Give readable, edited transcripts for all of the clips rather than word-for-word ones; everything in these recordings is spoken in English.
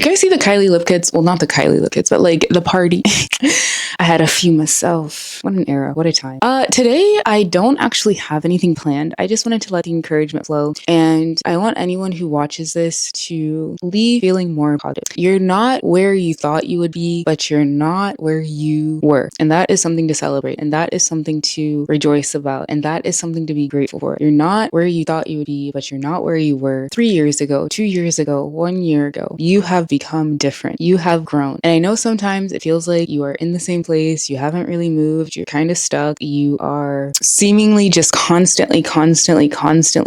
You guys see the Kylie lip kits? Well, not the Kylie lip kits, but like the party. I had a few myself. What an era. What a time. Today I don't actually have anything planned. I just wanted to let the encouragement flow. And I want anyone who watches this to leave feeling more positive. You're not where you thought you would be, but you're not where you were. And that is something to celebrate. And that is something to rejoice about. And that is something to be grateful for. You're not where you thought you would be, but you're not where you were 3 years ago, 2 years ago, 1 year ago. You have become different. You have grown. And I know sometimes it feels like you are in the same place. You haven't really moved. You're kind of stuck. You are seemingly just constantly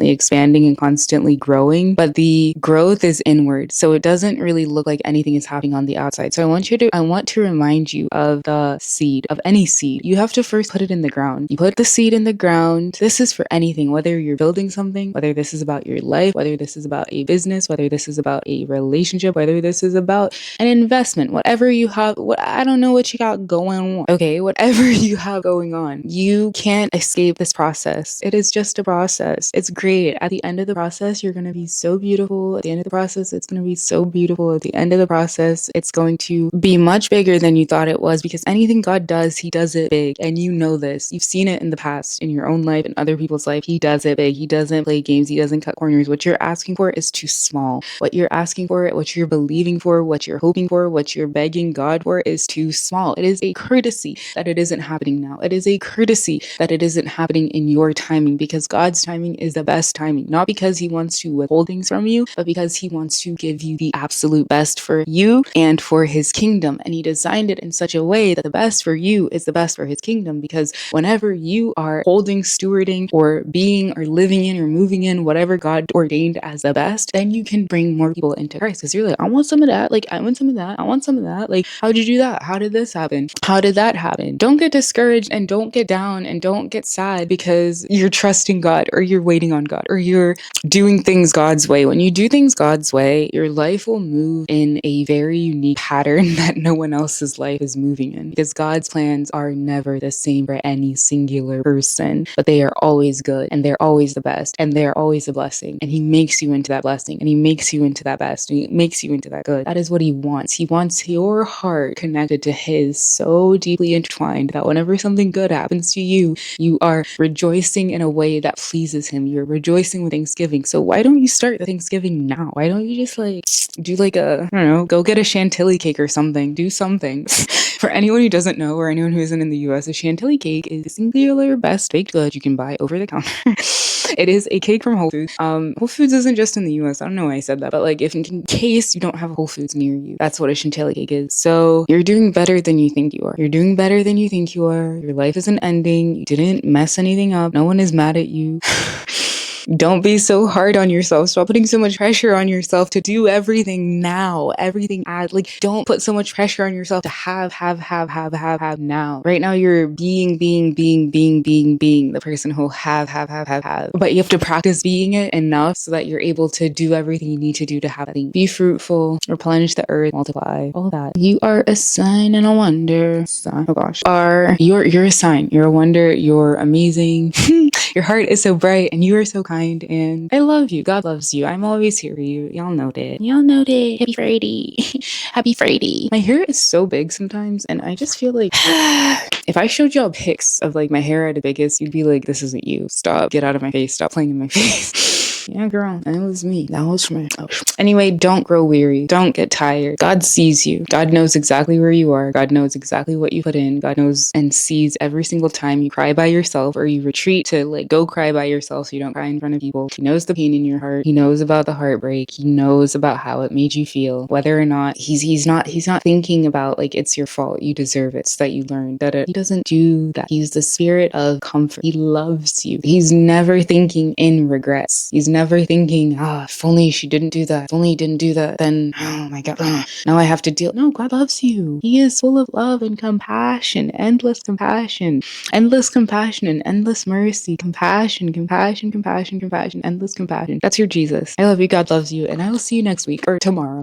expanding and constantly growing. But the growth is inward. So it doesn't really look like anything is happening on the outside. So I want to remind you of the seed, of any seed. You have to first put it in the ground. You put the seed in the ground. This is for anything, whether you're building something, whether this is about your life, whether this is about a business, whether this is about a relationship, whether this is about an investment, whatever you have, I don't know what you got going on. Okay, whatever you have going on, you can't escape this process. It is just a process. It's great. At the end of the process, you're going to be so beautiful. At the end of the process, it's going to be so beautiful. At the end of the process, it's going to be much bigger than you thought it was, because anything God does, he does it big. And you know this. You've seen it in the past, in your own life, in other people's life. He does it big. He doesn't play games. He doesn't cut corners. What you're asking for is too small. What you're asking for, what you're believing for, what you're hoping for, what you're begging God for is too small. It is a courtesy that it isn't happening now. It is a courtesy that it isn't happening in your timing, because God's timing is the best timing. Not because he wants to withhold things from you, but because he wants to give you the absolute best for you and for his kingdom. And he designed it in such a way that the best for you is the best for his kingdom, because whenever you are holding, stewarding, or being or living in or moving in whatever God ordained as the best, then you can bring more people into Christ. Because you're like, I want some of that. Like, I want some of that. I want some of that. Like, how'd you do that? How did this happen? How did that happen? Don't get discouraged and don't get down and don't get sad because you're trusting God or you're waiting on God or you're doing things God's way. When you do things God's way, your life will move in a very unique pattern that no one else's life is moving in, because God's plans are never the same for any singular person, but they are always good and they're always the best and they're always a blessing. And he makes you into that blessing and he makes you into that best and he makes you into that good. That is what he wants. He wants your heart connected to his, so deeply intertwined that whenever something good happens to you, you are rejoicing in a way that pleases him. You're rejoicing with Thanksgiving. So why don't you start the Thanksgiving now? Why don't you just like do like a, I don't know, go get a chantilly cake or something. Do something. For anyone who doesn't know, or anyone who isn't in the US, a chantilly cake is the singular best baked good you can buy over the counter. It is a cake from Whole Foods. Whole Foods isn't just in the US. I don't know why I said that, but like if in case you don't have a Whole Foods near you, that's what a chantilly cake is. So you're doing better than you think you are. You're doing better than you think you are. Your life isn't ending. You didn't mess anything up. No one is mad at you. Don't be so hard on yourself. Stop putting so much pressure on yourself to do everything now. Everything like don't put so much pressure on yourself to have now. Right now you're being the person who'll have. But you have to practice being it enough so that you're able to do everything you need to do to have that thing. Be fruitful, replenish the earth, multiply, all of that. You are a sign and a wonder. Oh gosh. You're a sign. You're a wonder. You're amazing. Your heart is so bright and you are so kind and I love you. God loves you. I'm always here for you. Y'all know that. Y'all know that. Happy Friday. Happy Friday. My hair is so big sometimes and I just feel like if I showed y'all pics of like my hair at the biggest, you'd be like, this isn't you. Stop. Get out of my face. Stop playing in my face. Yeah, girl, that was me. That was me. Oh. Anyway, don't grow weary. Don't get tired. God sees you. God knows exactly where you are. God knows exactly what you put in. God knows and sees every single time you cry by yourself or you retreat to like go cry by yourself so you don't cry in front of people. He knows the pain in your heart. He knows about the heartbreak. He knows about how it made you feel. Whether or not he's not thinking about like it's your fault. You deserve it so that you learn that he doesn't do that. He's the spirit of comfort. He loves you. He's never thinking in regrets. He's never thinking, if only she didn't do that. If only he didn't do that, then, oh my God, now I have to deal. No, God loves you. He is full of love and compassion, endless compassion and endless mercy, compassion, endless compassion. That's your Jesus. I love you. God loves you. And I will see you next week or tomorrow.